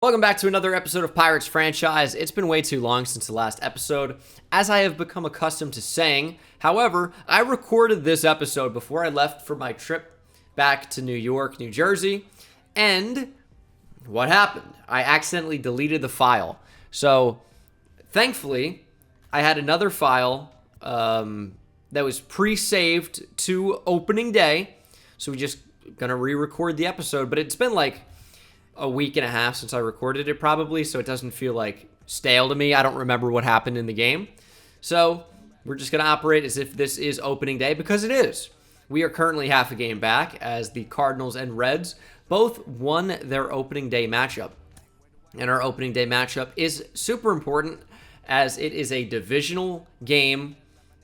Welcome back to another episode of Pirates Franchise. It's been way too long since the last episode, as I have become accustomed to saying. However, I recorded this episode before I left for my trip back to New York, New Jersey, and what happened? I accidentally deleted the file. So, thankfully, I had another file that was pre-saved to opening day, so we just gonna re-record the episode, but it's been like a week and a half since I recorded it probably, so it doesn't feel like stale to me. I don't remember what happened in the game. So we're just going to operate as if this is opening day, because it is. We are currently half a game back as the Cardinals and Reds both won their opening day matchup. And our opening day matchup is super important as it is a divisional game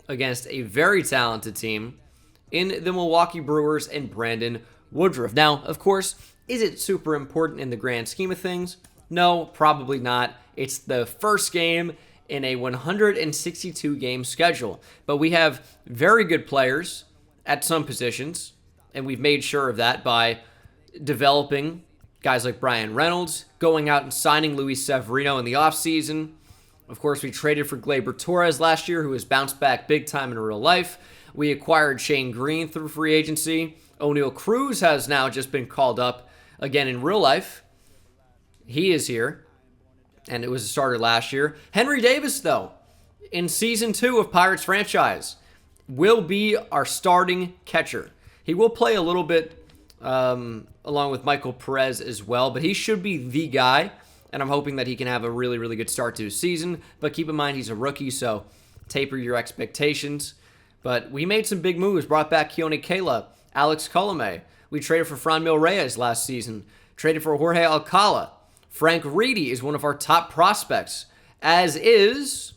against a very talented team in the Milwaukee Brewers and Brandon Woodruff. Now, of course, is it super important in the grand scheme of things? No, probably not. It's the first game in a 162-game schedule. But we have very good players at some positions, and we've made sure of that by developing guys like Bryan Reynolds, going out and signing Luis Severino in the offseason. Of course, we traded for Gleyber Torres last year, who has bounced back big time in real life. We acquired Shane Green through free agency. O'Neal Cruz has now just been called up again in real life. He is here, and it was a starter last year. Henry Davis, though, in Season 2 of Pirates Franchise, will be our starting catcher. He will play a little bit along with Michael Perez as well, but he should be the guy, and I'm hoping that he can have a really, really good start to his season. But keep in mind, he's a rookie, so taper your expectations. But we made some big moves, brought back Keone Kela, Alex Colomé. We traded for Franmil Reyes last season. Traded for Jorge Alcala. Frank Reedy is one of our top prospects. As is,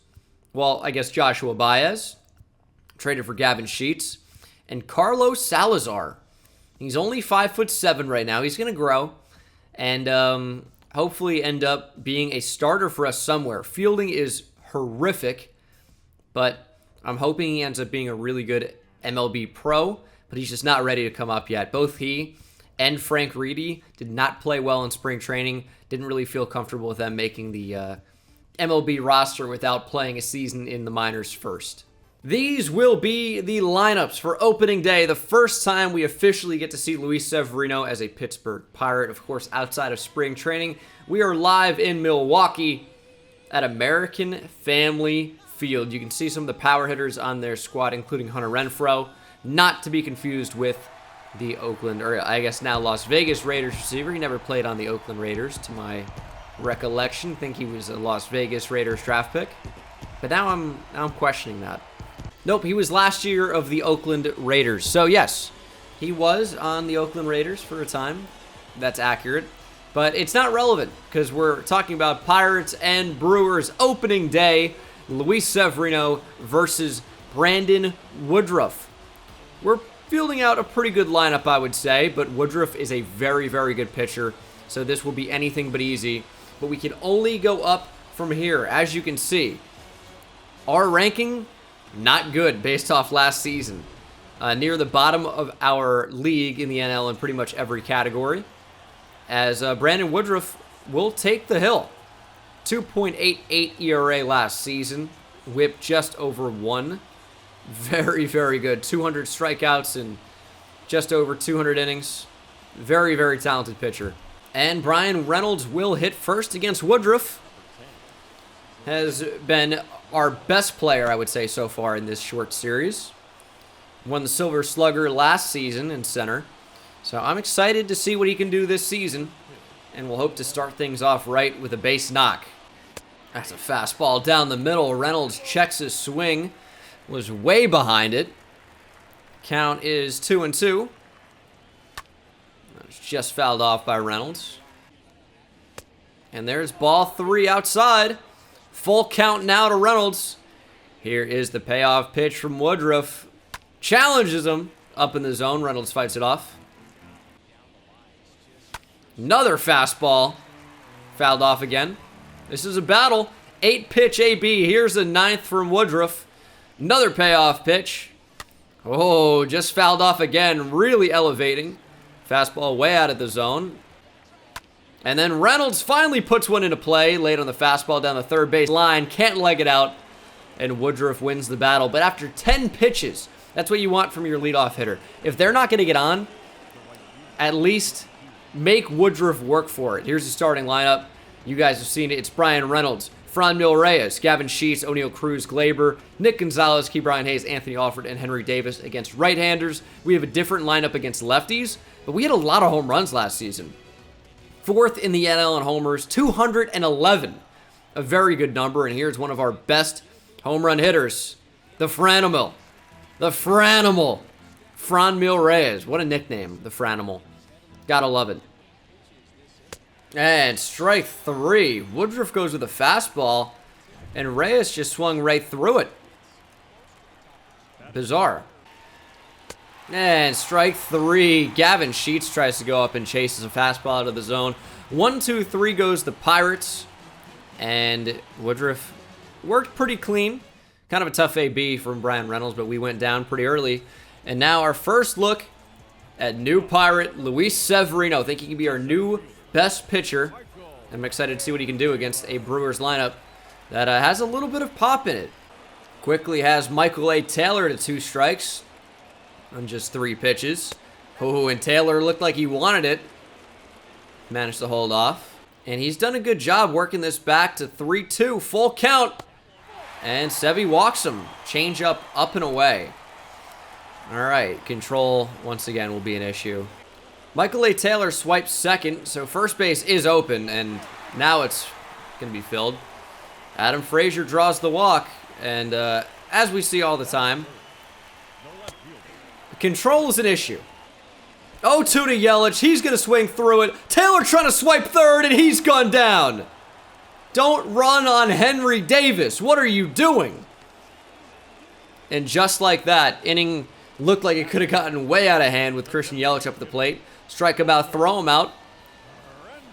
well, I guess Joshua Baez. Traded for Gavin Sheets. And Carlos Salazar. He's only 5'7" right now. He's going to grow. And hopefully end up being a starter for us somewhere. Fielding is horrific. But I'm hoping he ends up being a really good MLB pro. But he's just not ready to come up yet. Both he and Frank Reedy did not play well in spring training. Didn't really feel comfortable with them making the MLB roster without playing a season in the minors first. These will be the lineups for opening day. The first time we officially get to see Luis Severino as a Pittsburgh Pirate. Of course, outside of spring training, we are live in Milwaukee at American Family Field. You can see some of the power hitters on their squad, including Hunter Renfroe. Not to be confused with the Oakland, or I guess now Las Vegas Raiders receiver. He never played on the Oakland Raiders, to my recollection. I think he was a Las Vegas Raiders draft pick. But now I'm questioning that. Nope, he was last year of the Oakland Raiders. So yes, he was on the Oakland Raiders for a time. That's accurate. But it's not relevant because we're talking about Pirates and Brewers opening day. Luis Severino versus Brandon Woodruff. We're fielding out a pretty good lineup, I would say, but Woodruff is a very, very good pitcher, so this will be anything but easy. But we can only go up from here, as you can see. Our ranking, not good based off last season. Near the bottom of our league in the NL in pretty much every category, as Brandon Woodruff will take the hill. 2.88 ERA last season, whip just over 1. Very, very good. 200 strikeouts and just over 200 innings. Very, very talented pitcher. And Bryan Reynolds will hit first against Woodruff. Has been our best player, I would say, so far in this short series. Won the Silver Slugger last season in center. So I'm excited to see what he can do this season. And we'll hope to start things off right with a base knock. That's a fastball down the middle. Reynolds checks his swing. Was way behind it. Count is 2-2. It's just fouled off by Reynolds. And there's ball 3 outside. Full count now to Reynolds. Here is the payoff pitch from Woodruff. Challenges him up in the zone. Reynolds fights it off. Another fastball. Fouled off again. This is a battle. 8-pitch AB. Here's the 9th from Woodruff. Another payoff pitch. Oh, just fouled off again. Really elevating. Fastball way out of the zone. And then Reynolds finally puts one into play, late on the fastball down the third base line, can't leg it out, and Woodruff wins the battle. But after 10 pitches, that's what you want from your leadoff hitter. If they're not going to get on, at least make Woodruff work for it. Here's the starting lineup. You guys have seen it. It's Brian Reynolds, Franmil Reyes, Gavin Sheets, O'Neill Cruz, Glaber, Nick Gonzalez, Key Brian Hayes, Anthony Alford, and Henry Davis against right-handers. We have a different lineup against lefties, but we had a lot of home runs last season. 4th in the NL in homers, 211. A very good number, and here's one of our best home run hitters, the Franimal. The Franimal. Franmil Reyes. What a nickname, the Franimal. Gotta love it. And strike 3. Woodruff goes with a fastball, and Reyes just swung right through it. Bizarre. And strike 3. Gavin Sheets tries to go up and chases a fastball out of the zone. 1-2-3 goes the Pirates. And Woodruff worked pretty clean. Kind of a tough AB from Brian Reynolds, but we went down pretty early. And now our first look at new Pirate Luis Severino. I think he can be our new best pitcher. I'm excited to see what he can do against a Brewers lineup that has a little bit of pop in it. Quickly has Michael A. Taylor to 2 strikes on just 3 pitches. Oh, and Taylor looked like he wanted it. Managed to hold off. And he's done a good job working this back to 3-2. Full count. And Sevy walks him. Change up and away. All right, control once again will be an issue. Michael A. Taylor swipes second, so first base is open, and now it's going to be filled. Adam Frazier draws the walk, and as we see all the time, control is an issue. 0-2 to Yelich. He's going to swing through it. Taylor trying to swipe third, and he's gone down. Don't run on Henry Davis. What are you doing? And just like that, inning looked like it could have gotten way out of hand with Christian Yelich up at the plate. Strike him out, throw him out.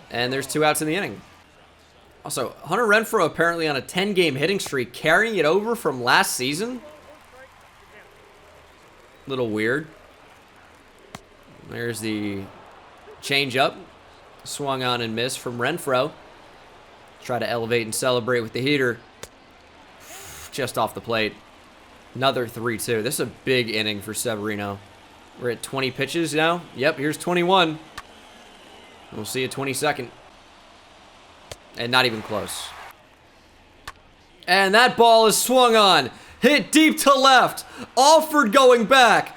And there's 2 outs in the inning. Also, Hunter Renfroe apparently on a 10-game hitting streak, carrying it over from last season. Little weird. There's the changeup. Swung on and missed from Renfroe. Try to elevate and celebrate with the heater. Just off the plate. Another 3-2. This is a big inning for Severino. We're at 20 pitches now. Yep, here's 21. We'll see a 22nd. And not even close. And that ball is swung on. Hit deep to left. Alford going back.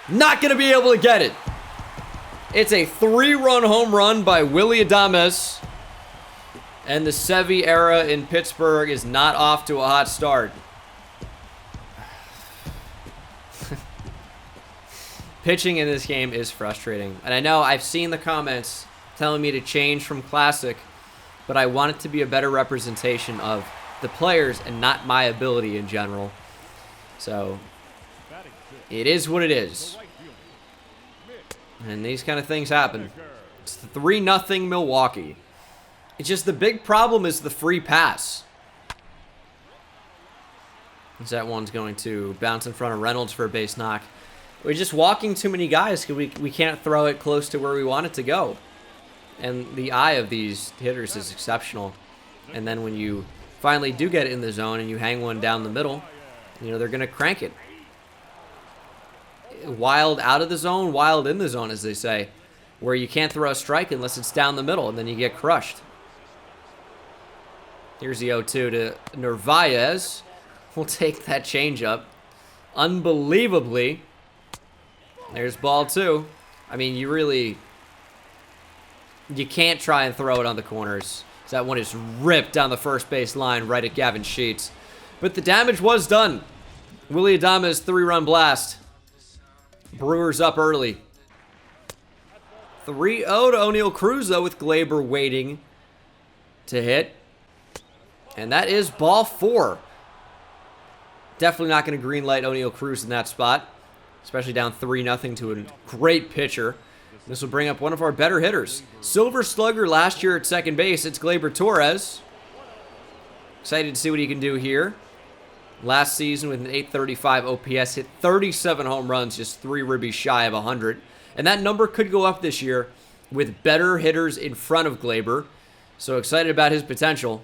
Not going to be able to get it. It's a 3-run home run by Willy Adames. And the Sevy era in Pittsburgh is not off to a hot start. Pitching in this game is frustrating. And I know I've seen the comments telling me to change from Classic, but I want it to be a better representation of the players and not my ability in general. So, it is what it is. And these kind of things happen. It's 3-0 Milwaukee. It's just the big problem is the free pass. As that one's going to bounce in front of Reynolds for a base knock. We're just walking too many guys because we can't throw it close to where we want it to go. And the eye of these hitters is exceptional. And then when you finally do get it in the zone and you hang one down the middle, you know, they're going to crank it. Wild out of the zone, wild in the zone, as they say. Where you can't throw a strike unless it's down the middle, and then you get crushed. Here's the 0-2 to Narvaez. We'll take that changeup. Unbelievably. There's ball 2. I mean, you can't try and throw it on the corners. That one is ripped down the first base line right at Gavin Sheets. But the damage was done. Willy Adames 3-run blast. Brewers up early. 3-0 to O'Neill Cruz, though, with Glaber waiting to hit. And that is ball 4. Definitely not going to greenlight O'Neill Cruz in that spot. Especially down 3-0 to a great pitcher. This will bring up one of our better hitters. Silver Slugger last year at second base. It's Glaber Torres. Excited to see what he can do here. Last season with an .835 OPS, hit 37 home runs, just 3 ribbies shy of 100. And that number could go up this year with better hitters in front of Glaber. So excited about his potential.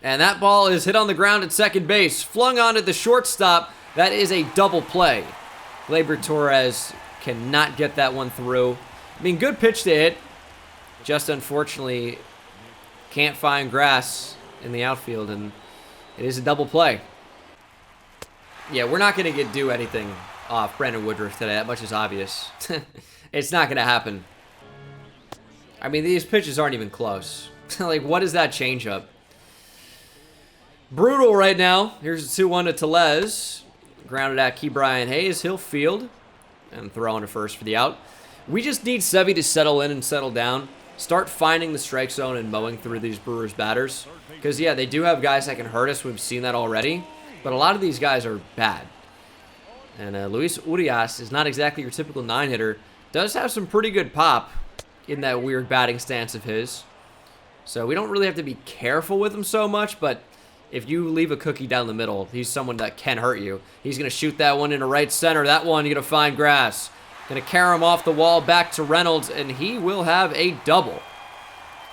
And that ball is hit on the ground at second base. Flung on at the shortstop. That is a double play. Gleyber Torres cannot get that one through. I mean, good pitch to hit. Just unfortunately can't find grass in the outfield, and it is a double play. Yeah, we're not going to do anything off Brandon Woodruff today. That much is obvious. It's not going to happen. I mean, these pitches aren't even close. Like, what is that changeup? Brutal right now. Here's a 2-1 to Tellez. Grounded at Ke'Bryan Hayes. He'll field and throw on to first for the out. We just need Sevy to settle in and settle down. Start finding the strike zone and mowing through these Brewers batters. Because, yeah, they do have guys that can hurt us. We've seen that already. But a lot of these guys are bad. And Luis Urias is not exactly your typical 9-hitter. Does have some pretty good pop in that weird batting stance of his. So we don't really have to be careful with him so much. But if you leave a cookie down the middle, he's someone that can hurt you. He's going to shoot that one into right center. That one, you're going to find grass. Going to carry him off the wall back to Reynolds, and he will have a double.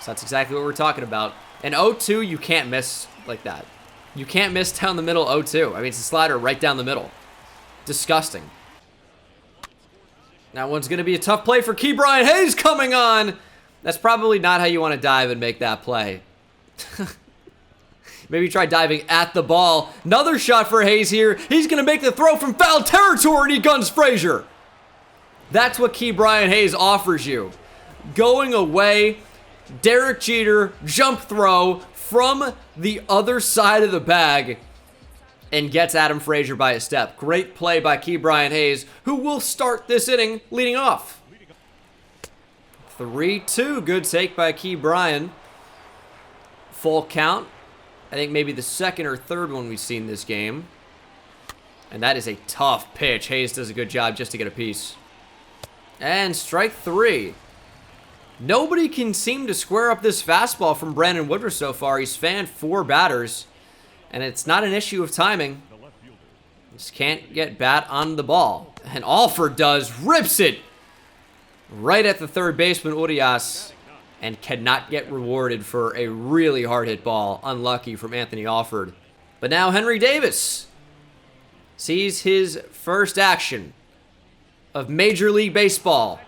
So that's exactly what we're talking about. And 0-2, you can't miss like that. You can't miss down the middle 0-2. I mean, it's a slider right down the middle. Disgusting. That one's going to be a tough play for Ke'Bryan Hayes coming on. That's probably not how you want to dive and make that play. Maybe try diving at the ball. Another shot for Hayes here. He's going to make the throw from foul territory, and he guns Frazier. That's what Ke'Bryan Hayes offers you. Going away, Derek Jeter, jump throw from the other side of the bag and gets Adam Frazier by a step. Great play by Ke'Bryan Hayes, who will start this inning leading off. 3-2, good take by Ke'Bryan. Full count. I think maybe the second or third one we've seen this game. And that is a tough pitch. Hayes does a good job just to get a piece. And strike 3. Nobody can seem to square up this fastball from Brandon Woodruff so far. He's fanned 4 batters, and it's not an issue of timing. Just can't get bat on the ball. And Alford does, rips it right at the third baseman, Urias, and cannot get rewarded for a really hard hit ball. Unlucky from Anthony Alford. But now Henry Davis sees his first action of Major League Baseball.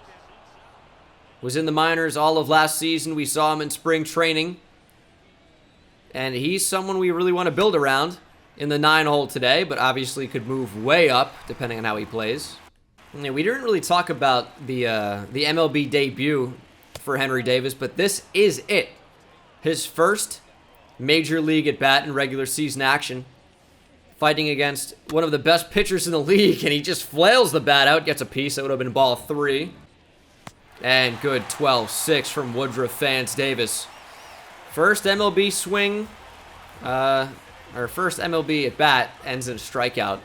Was in the minors all of last season. We saw him in spring training. And he's someone we really want to build around in the 9-hole today, but obviously could move way up depending on how he plays. And we didn't really talk about the MLB debut for Henry Davis, but this is it. His first Major League at-bat in regular season action. Fighting against one of the best pitchers in the league, and he just flails the bat out, gets a piece. That would have been ball 3. And good 12-6 from Woodruff fans Davis. First MLB swing, or first MLB at bat ends in a strikeout.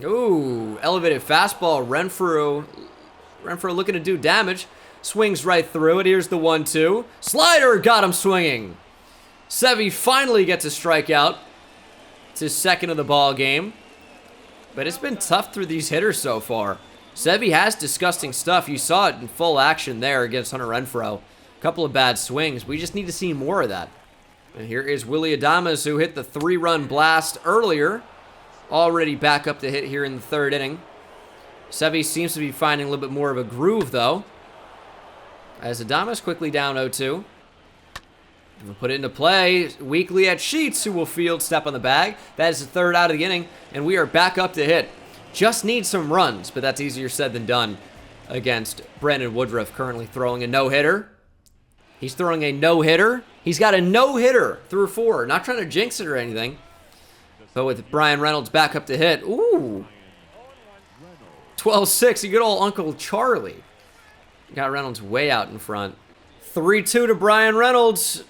Ooh, elevated fastball. Renfroe looking to do damage. Swings right through it. Here's the 1-2. Slider got him swinging. Sevy finally gets a strikeout. It's his second of the ball game. But it's been tough through these hitters so far. Sevy has disgusting stuff. You saw it in full action there against Hunter Renfroe. A couple of bad swings. We just need to see more of that. And here is Willy Adames, who hit the 3-run blast earlier. Already back up to hit here in the third inning. Sevy seems to be finding a little bit more of a groove, though. As Adames quickly down 0-2. We'll put it into play. Weekly at Sheets, who will field step on the bag. That is the third out of the inning, and we are back up to hit. Just need some runs, but that's easier said than done against Brandon Woodruff, currently throwing a no-hitter. He's throwing a no-hitter. He's got a no-hitter through 4. Not trying to jinx it or anything. But with Brian Reynolds back up to hit. Ooh. 12-6. You good old Uncle Charlie. Got Reynolds way out in front. 3-2 to Brian Reynolds.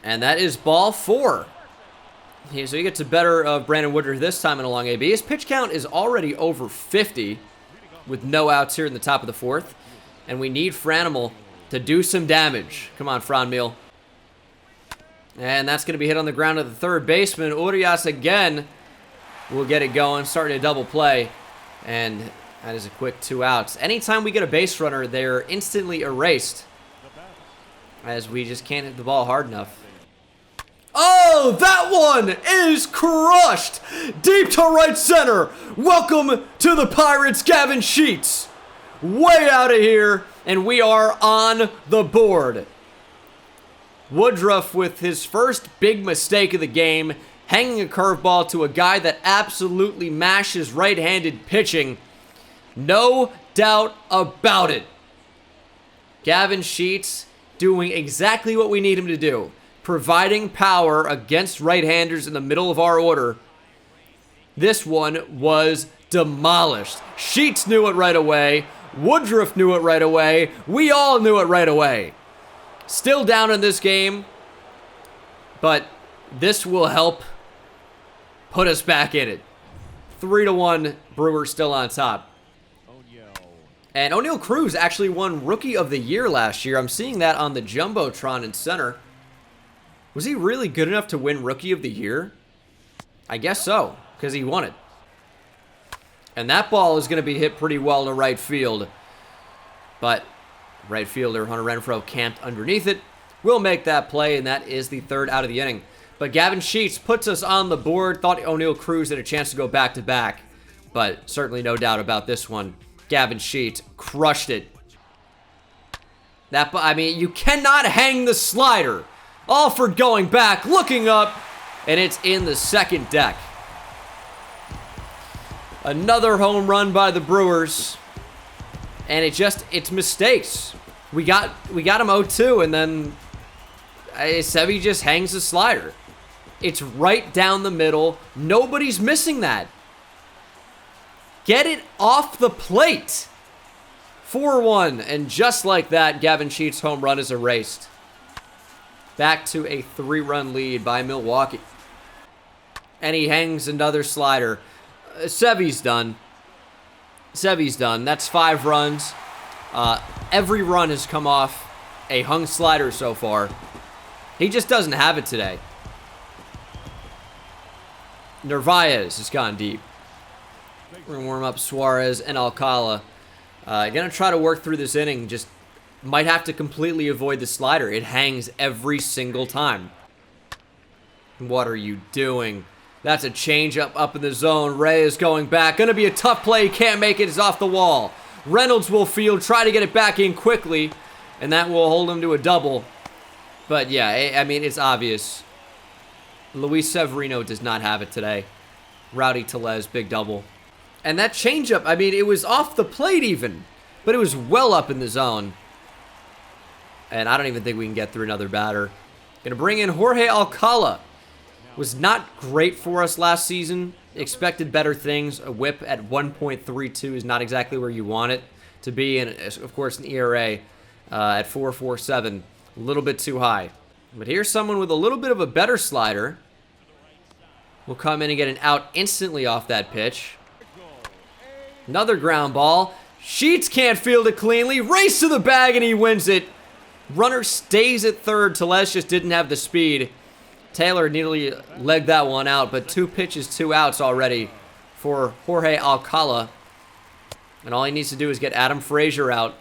And that is ball 4. So he gets a better of Brandon Woodruff this time in a long AB. His pitch count is already over 50 with no outs here in the top of the 4th. And we need Franimal to do some damage. Come on, Franmil. And that's going to be hit on the ground at the third baseman. Urias again will get it going, starting a double play. And That is a quick 2 outs. Anytime we get a base runner, they're instantly erased, as we just can't hit the ball hard enough. Oh, that one is crushed deep to right center. Welcome to the Pirates, Gavin Sheets. Way out of here, and we are on the board. Woodruff with his first big mistake of the game, hanging a curveball to a guy that absolutely mashes right-handed pitching. No doubt about it. Gavin Sheets doing exactly what we need him to do, providing power against right-handers in the middle of our order. This one was demolished. Sheets knew it right away. Woodruff knew it right away. We all knew it right away. Still down in this game, but this will help put us back in it. 3-1, Brewers still on top. And O'Neal Cruz actually won Rookie of the Year last year. I'm seeing that on the Jumbotron in center. Was he really good enough to win Rookie of the Year? I guess so, because he won it. And that ball is going to be hit pretty well to right field. But right fielder Hunter Renfroe camped underneath it. We'll make that play, and that is the 3rd out of the inning. But Gavin Sheets puts us on the board. Thought O'Neal Cruz had a chance to go back-to-back. But certainly no doubt about this one. Gavin Sheets crushed it. I mean, you cannot hang the slider. Alford going back, looking up, and it's in the second deck. Another home run by the Brewers. And it's mistakes. We got him 0-2, and then Sevy just hangs the slider. It's right down the middle. Nobody's missing that. Get it off the plate. 4-1, and just like that, Gavin Sheets' home run is erased. Back to a 3-run lead by Milwaukee. And he hangs another slider. Sevy's done. Sevy's done. That's 5 runs. Every run has come off a hung slider so far. He just doesn't have it today. Narvaez has gone deep. We're going to warm up Suarez and Alcala. Going to try to work through this inning. Just might have to completely avoid the slider. It hangs every single time. What are you doing? That's a changeup up in the zone. Ray is going back. Going to be a tough play. Can't make it. It's off the wall. Reynolds will field. Try to get it back in quickly. And that will hold him to a double. But yeah, I mean, it's obvious. Luis Severino does not have it today. Rowdy Tellez, big double. And that changeup, I mean, it was off the plate even. But it was well up in the zone. And I don't even think we can get through another batter. Going to bring in Jorge Alcala. Was not great for us last season. Expected better things. A whip at 1.32 is not exactly where you want it to be. And, of course, an ERA at 4.47. A little bit too high. But here's someone with a little bit of a better slider. Will come in and get an out instantly off that pitch. Another ground ball. Sheets can't field it cleanly. Race to the bag, and he wins it. Runner stays at third. Tellez just didn't have the speed. Taylor nearly legged that one out, but 2 pitches, 2 outs already for Jorge Alcala. And all he needs to do is get Adam Frazier out.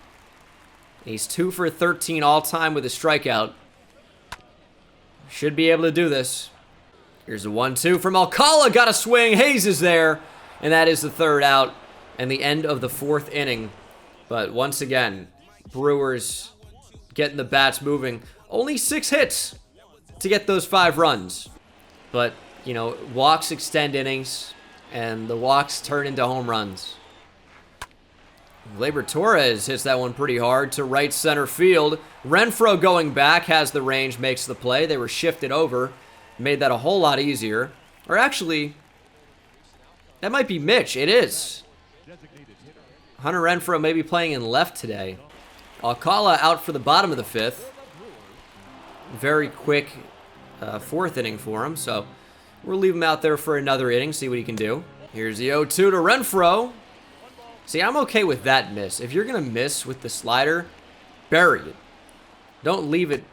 He's 2 for 13 all-time with a strikeout. Should be able to do this. Here's a 1-2 from Alcala. Got a swing. Hayes is there. And that is the 3rd out and the end of the 4th inning. But once again, Brewers getting the bats moving. Only 6 hits to get those 5 runs. But, you know, walks extend innings, and the walks turn into home runs. Gleyber Torres hits that one pretty hard to right center field. Renfroe going back, has the range, makes the play. They were shifted over. Made that a whole lot easier. Or actually, that might be Mitch. It is. Hunter Renfroe may be playing in left today. Alcala out for the bottom of the 5th. Very quick 4th inning for him, so we'll leave him out there for another inning, see what he can do. Here's the 0-2 to Renfroe. See, I'm okay with that miss. If you're going to miss with the slider, bury it. Don't leave it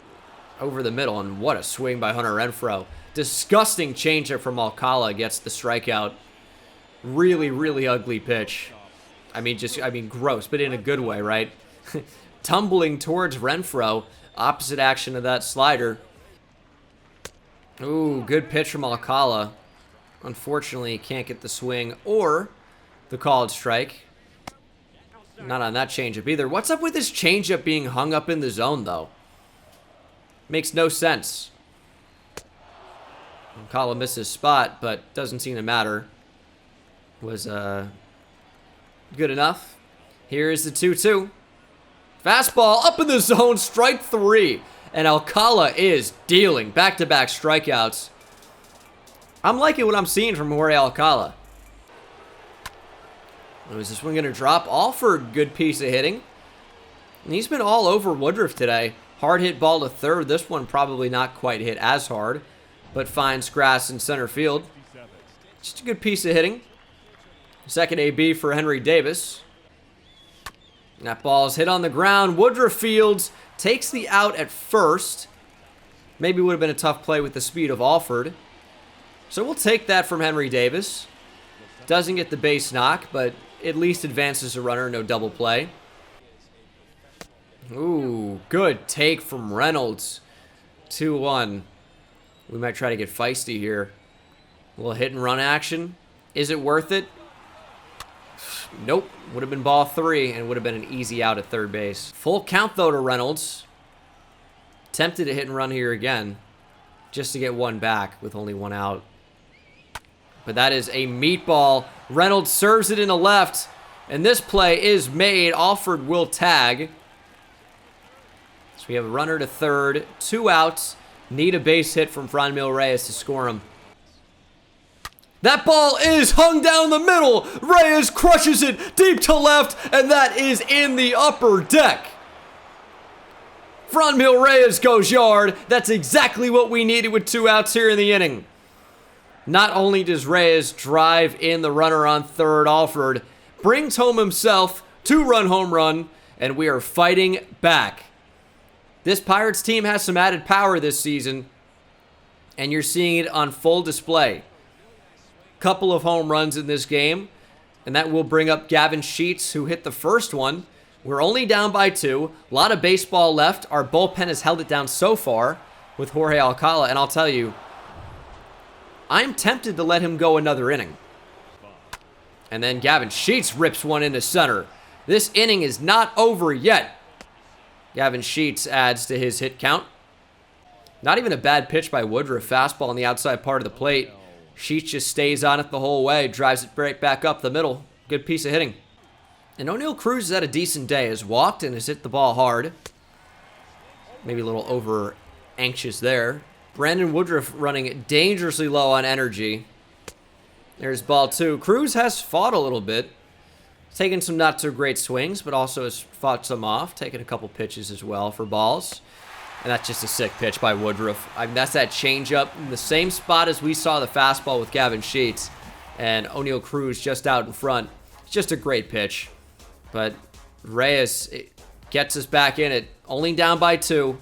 over the middle, and what a swing by Hunter Renfroe. Disgusting changeup from Alcala, gets the strikeout. Really, really ugly pitch. I mean, gross, but in a good way, right? Tumbling towards Renfroe. Opposite action of that slider. Ooh, good pitch from Alcala. Unfortunately, he can't get the swing or the called strike. Not on that changeup either. What's up with this changeup being hung up in the zone, though? Makes no sense. Alcala missed his spot, but doesn't seem to matter. Was good enough. Here's the 2-2. Fastball up in the zone, strike 3. And Alcala is dealing back-to-back strikeouts. I'm liking what I'm seeing from Jorge Alcala. Is this one going to drop? Alford, good piece of hitting. And he's been all over Woodruff today. Hard hit ball to third. This one probably not quite hit as hard, but finds grass in center field. Just a good piece of hitting. Second AB for Henry Davis. That ball's hit on the ground. Woodruff fields, takes the out at first. Maybe would have been a tough play with the speed of Alford. So we'll take that from Henry Davis. Doesn't get the base knock, but at least advances a runner, no double play. Ooh, good take from Reynolds. 2-1. We might try to get feisty here. A little hit and run action. Is it worth it? Nope. Would have been ball 3 and would have been an easy out at third base. Full count, though, to Reynolds. Tempted to hit and run here again, just to get one back with only one out. But that is a meatball. Reynolds serves it in the left, and this play is made. Alford will tag. So we have a runner to third, 2 outs. Need a base hit from Franmil Reyes to score him. That ball is hung down the middle. Reyes crushes it deep to left, and that is in the upper deck. Franmil Reyes goes yard. That's exactly what we needed with 2 outs here in the inning. Not only does Reyes drive in the runner on third, Alford brings home himself 2-run home run, and we are fighting back. This Pirates team has some added power this season, and you're seeing it on full display. Couple of home runs in this game, and that will bring up Gavin Sheets, who hit the first one. We're only down by 2. A lot of baseball left. Our bullpen has held it down so far with Jorge Alcala, and I'll tell you, I'm tempted to let him go another inning. And then Gavin Sheets rips one into center. This inning is not over yet. Gavin Sheets adds to his hit count. Not even a bad pitch by Woodruff. Fastball on the outside part of the plate. Sheets just stays on it the whole way. Drives it right back up the middle. Good piece of hitting. And O'Neal Cruz has had a decent day. Has walked and has hit the ball hard. Maybe a little over anxious there. Brandon Woodruff running dangerously low on energy. There's ball 2. Cruz has fought a little bit. Taken some not so great swings, but also has fought some off. Taken a couple pitches as well for balls. And that's just a sick pitch by Woodruff. I mean, that's that changeup in the same spot as we saw the fastball with Gavin Sheets. And O'Neal Cruz just out in front. It's just a great pitch. But Reyes gets us back in it. Only down by 2.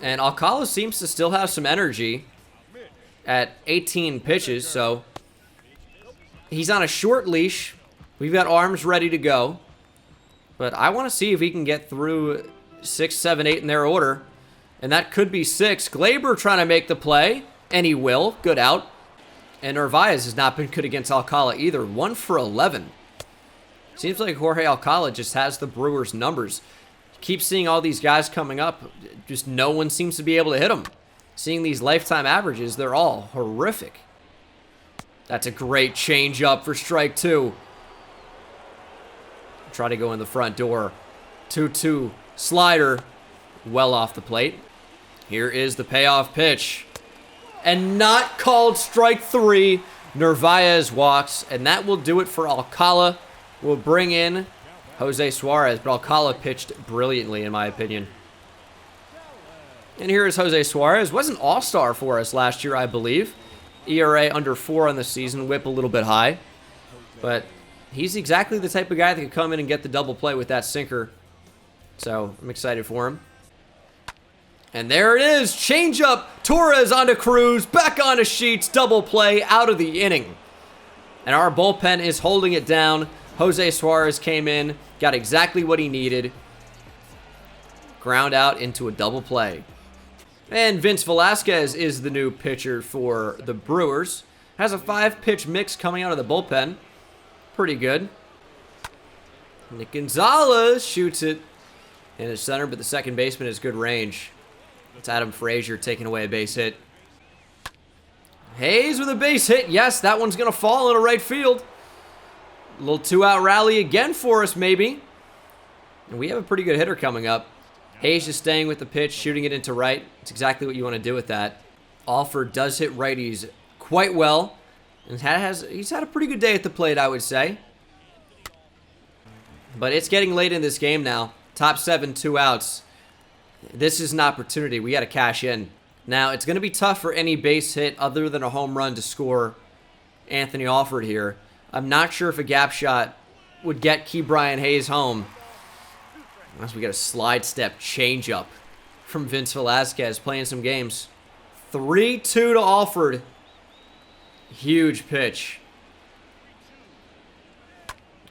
And Alcala seems to still have some energy at 18 pitches, so he's on a short leash. We've got arms ready to go. But I want to see if he can get through 6, 7, 8 in their order. And that could be 6. Glaber trying to make the play, and he will. Good out. And Narvaez has not been good against Alcala either. 1 for 11. Seems like Jorge Alcala just has the Brewers' numbers. Keep seeing all these guys coming up. Just no one seems to be able to hit them. Seeing these lifetime averages, they're all horrific. That's a great changeup for strike 2. Try to go in the front door. 2-2 slider. Well off the plate. Here is the payoff pitch. And not called strike 3. Narvaez walks, and that will do it for Alcala. We'll bring in Jose Suarez, but Alcala pitched brilliantly, in my opinion. And here is Jose Suarez. Was an all-star for us last year, I believe. ERA under 4 on the season. Whip a little bit high. But he's exactly the type of guy that could come in and get the double play with that sinker. So I'm excited for him. And there it is. Changeup. Torres onto Cruz. Back onto Sheets. Double play out of the inning. And our bullpen is holding it down. Jose Suarez came in, got exactly what he needed. Ground out into a double play. And Vince Velasquez is the new pitcher for the Brewers. Has a 5-pitch mix coming out of the bullpen. Pretty good. Nick Gonzalez shoots it in the center, but the second baseman has good range. It's Adam Frazier taking away a base hit. Hayes with a base hit. Yes, that one's going to fall into right field. A little 2-out rally again for us, maybe. And we have a pretty good hitter coming up. Hayes just staying with the pitch, shooting it into right. It's exactly what you want to do with that. Alford does hit righties quite well. And he's had a pretty good day at the plate, I would say. But it's getting late in this game now. Top 7, 2 outs. This is an opportunity. We got to cash in. Now, it's going to be tough for any base hit other than a home run to score Anthony Alford here. I'm not sure if a gap shot would get Ke'Bryan Hayes home. Unless we got a slide step changeup from Vince Velasquez playing some games. 3-2 to Alford. Huge pitch.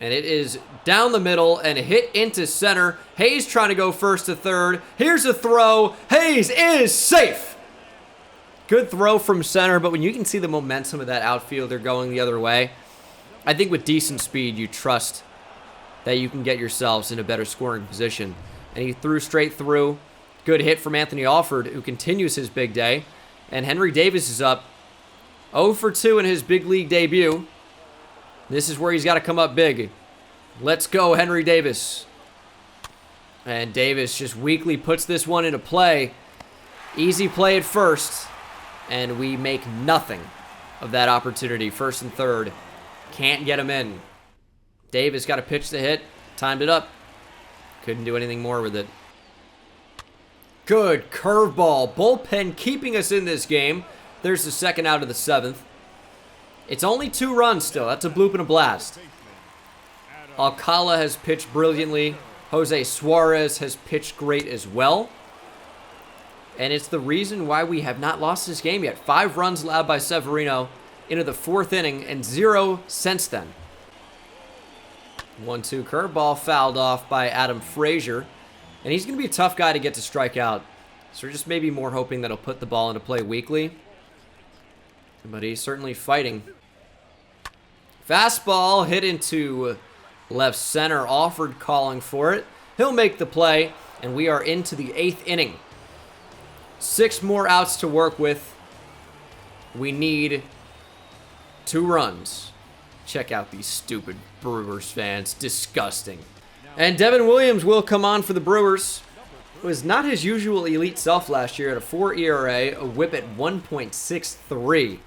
And it is down the middle and hit into center. Hayes trying to go first to third. Here's a throw. Hayes is safe. Good throw from center, but when you can see the momentum of that outfielder going the other way, I think with decent speed, you trust that you can get yourselves in a better scoring position. And he threw straight through. Good hit from Anthony Alford, who continues his big day. And Henry Davis is up 0 for 2 in his big league debut. This is where he's got to come up big. Let's go, Henry Davis. And Davis just weakly puts this one into play. Easy play at first. And we make nothing of that opportunity. First and third. Can't get him in. Davis got a pitch to hit. Timed it up. Couldn't do anything more with it. Good curveball. Bullpen keeping us in this game. There's the second out of the 7th. It's only 2 runs still. That's a bloop and a blast. Alcala has pitched brilliantly. Jose Suarez has pitched great as well. And it's the reason why we have not lost this game yet. 5 runs allowed by Severino into the 4th inning and 0 since then. 1-2 curveball fouled off by Adam Frazier. And he's going to be a tough guy to get to strike out. So we're just maybe more hoping that he'll put the ball into play weakly. But he's certainly fighting. Fastball hit into left center. Alford calling for it. He'll make the play. And we are into the 8th inning. 6 more outs to work with. We need 2 runs. Check out these stupid Brewers fans. Disgusting. And Devin Williams will come on for the Brewers. It was not his usual elite self last year at a 4 ERA, a whip at 1.63.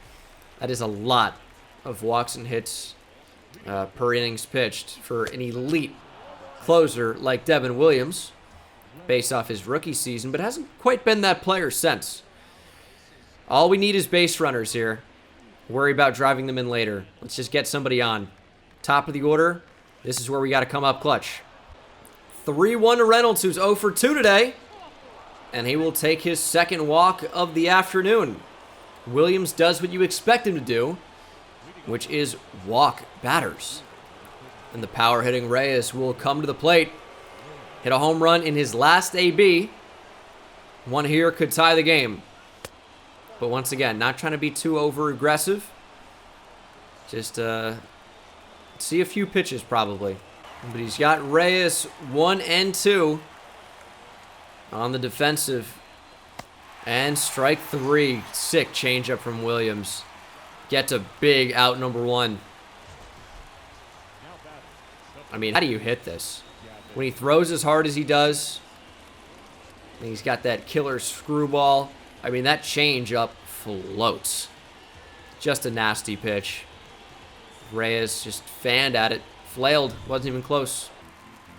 That is a lot of walks and hits per innings pitched for an elite closer like Devin Williams, based off his rookie season, but hasn't quite been that player since. All we need is base runners here. Worry about driving them in later. Let's just get somebody on. Top of the order, this is where we got to come up clutch. 3-1 to Reynolds, who's 0 for 2 today. And he will take his second walk of the afternoon. Williams does what you expect him to do, which is walk batters. And the power-hitting Reyes will come to the plate. Hit a home run in his last AB. One here could tie the game. But once again, not trying to be too over-aggressive. Just see a few pitches probably. But he's got Reyes 1 and 2 on the defensive. And strike 3. Sick changeup from Williams. Gets a big out number 1. I mean, how do you hit this? When he throws as hard as he does, and he's got that killer screwball. I mean, that changeup floats. Just a nasty pitch. Reyes just fanned at it. Flailed. Wasn't even close.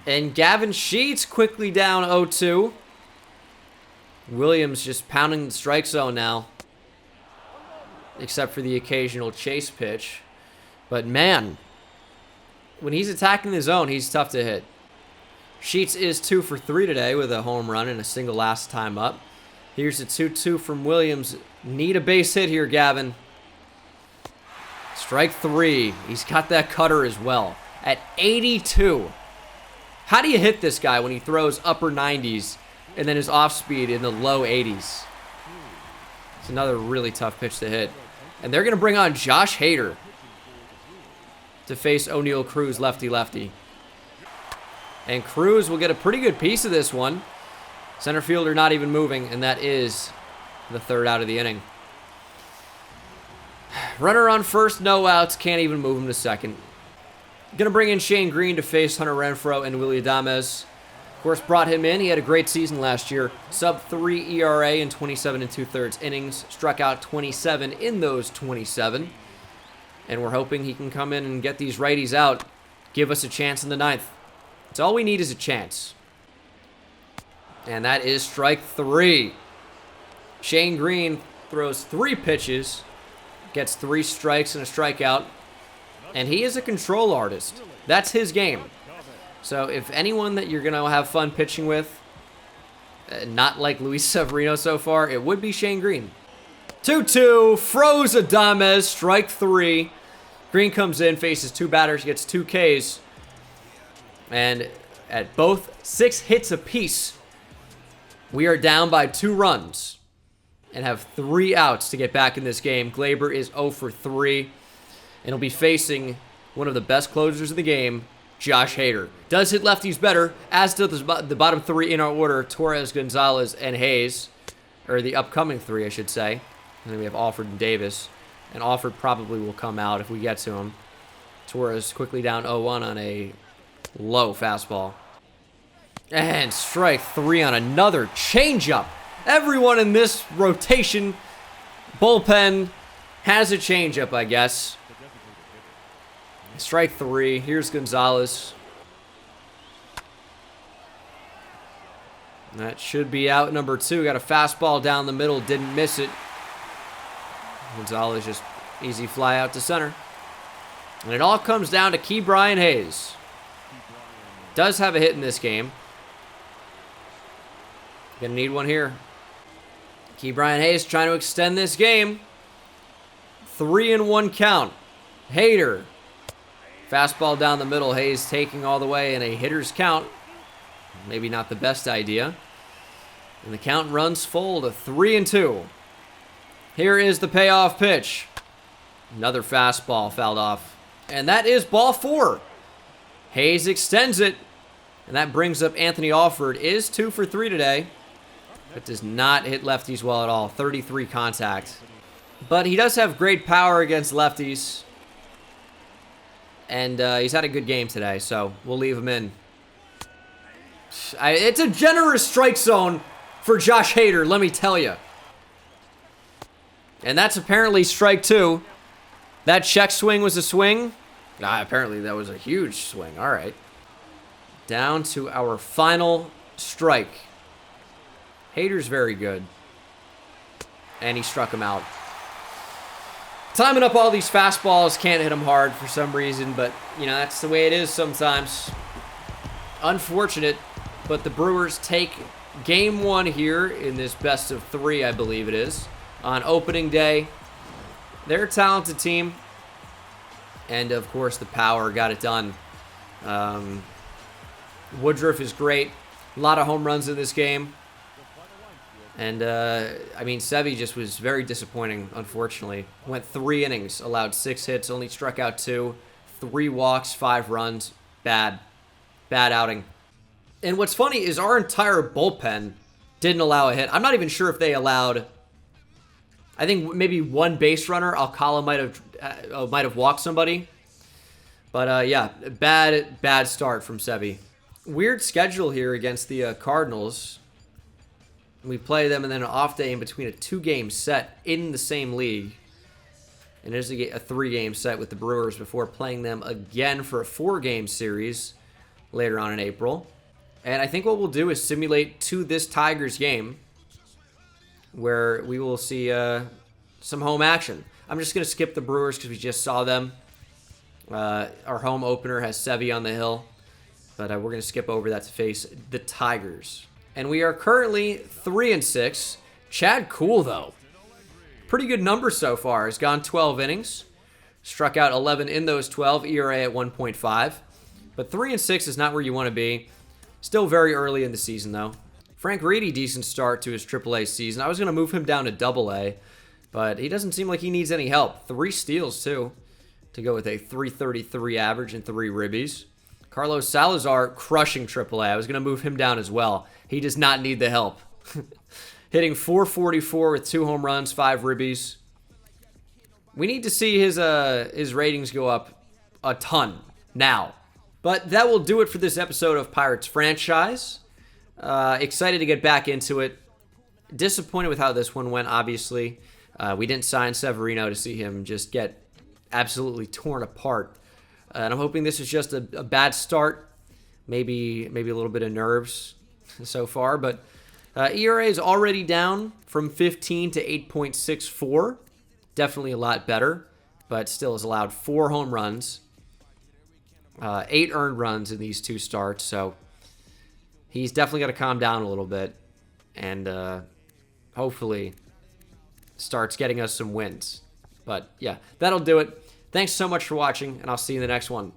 And Gavin Sheets quickly down 0-2. Williams just pounding the strike zone now. Except for the occasional chase pitch. But man, when he's attacking the zone, he's tough to hit. Sheets is 2 for 3 today with a home run and a single last time up. Here's a 2-2 from Williams. Need a base hit here, Gavin. Strike 3. He's got that cutter as well. at 82. How do you hit this guy when he throws upper 90s and then his off speed in the low 80s? It's another really tough pitch to hit. And they're going to bring on Josh Hader to face O'Neal Cruz, lefty-lefty. And Cruz will get a pretty good piece of this one. Center fielder not even moving, and that is the third out of the inning. Runner on first, no outs. Can't even move him to second. Going to bring in Shane Green to face Hunter Renfroe and Willy Adames. Of course, brought him in. He had a great season last year. Sub-3 ERA in 27 2/3 innings. Struck out 27 in those 27. And we're hoping he can come in and get these righties out. Give us a chance in the ninth. That's all we need is a chance. And that is strike 3. Shane Green throws 3 pitches. Gets 3 strikes and a strikeout. And he is a control artist. That's his game. So if anyone that you're going to have fun pitching with, not like Luis Severino so far, it would be Shane Green. 2-2, froze Adames, strike 3. Green comes in, faces 2 batters, gets 2 Ks. And at both 6 hits apiece, we are down by 2 runs and have 3 outs to get back in this game. Glaber is 0 for 3 and he'll be facing one of the best closers in the game, Josh Hader. Does hit lefties better, as do the bottom 3 in our order, Torres, Gonzalez, and Hayes. Or the upcoming 3, I should say. And then we have Alford and Davis. And Alford probably will come out if we get to him. Torres quickly down 0-1 on a low fastball. And strike 3 on another changeup. Everyone in this rotation bullpen has a changeup, I guess. Strike 3. Here's Gonzalez. That should be out number 2. Got a fastball down the middle. Didn't miss it. Gonzalez just easy fly out to center. And it all comes down to Ke'Bryan Hayes. Does have a hit in this game. Gonna need one here. Ke'Bryan Hayes trying to extend this game. 3-1 count. Hader. Fastball down the middle. Hayes taking all the way in a hitter's count. Maybe not the best idea. And the count runs full to 3-2. Here is the payoff pitch. Another fastball fouled off. And that is ball 4. Hayes extends it. And that brings up Anthony Alford. Is 2 for 3 today. But does not hit lefties well at all. 33 contact. But he does have great power against lefties. And he's had a good game today, so we'll leave him in. It's a generous strike zone for Josh Hader, let me tell you. And that's apparently strike 2. That check swing was a swing. Apparently that was a huge swing. All right. Down to our final strike. Hader's very good. And he struck him out. Timing up all these fastballs, can't hit them hard for some reason, but, you know, that's the way it is sometimes. Unfortunate, but the Brewers take game 1 here in this best of 3, I believe it is, on opening day. They're a talented team, and, of course, the power got it done. Woodruff is great. A lot of home runs in this game. And, I mean, Sevy just was very disappointing, unfortunately. Went 3 innings, allowed 6 hits, only struck out 2, 3 walks, 5 runs. Bad. Bad outing. And what's funny is our entire bullpen didn't allow a hit. I'm not even sure if they allowed... I think maybe 1 base runner. Alcala might have walked somebody. But, yeah, bad start from Sevy. Weird schedule here against the Cardinals. We play them and then an off day in between a 2-game set in the same league. And there's a 3-game set with the Brewers before playing them again for a 4-game series later on in April. And I think what we'll do is simulate to this Tigers game where we will see some home action. I'm just going to skip the Brewers because we just saw them. Our home opener has Sevy on the hill. But we're going to skip over that to face the Tigers. And we are currently 3-6. Chad Kuhl, though. Pretty good numbers so far. He's gone 12 innings. Struck out 11 in those 12. ERA at 1.5. But 3-6 is not where you want to be. Still very early in the season, though. Frank Reedy, decent start to his AAA season. I was going to move him down to AA, but he doesn't seem like he needs any help. 3 steals, too, to go with a 333 average and 3 ribbies. Carlos Salazar, crushing AAA. I was going to move him down as well. He does not need the help. Hitting 444 with 2 home runs, 5 ribbies. We need to see his ratings go up a ton now. But that will do it for this episode of Pirates Franchise. Excited to get back into it. Disappointed with how this one went, obviously. We didn't sign Severino to see him just get absolutely torn apart. And I'm hoping this is just a bad start. Maybe a little bit of nerves so far. But ERA is already down from 15 to 8.64. Definitely a lot better. But still has allowed 4 home runs. 8 earned runs in these 2 starts. So he's definitely got to calm down a little bit. And hopefully starts getting us some wins. But yeah, that'll do it. Thanks so much for watching, and I'll see you in the next one.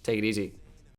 Take it easy.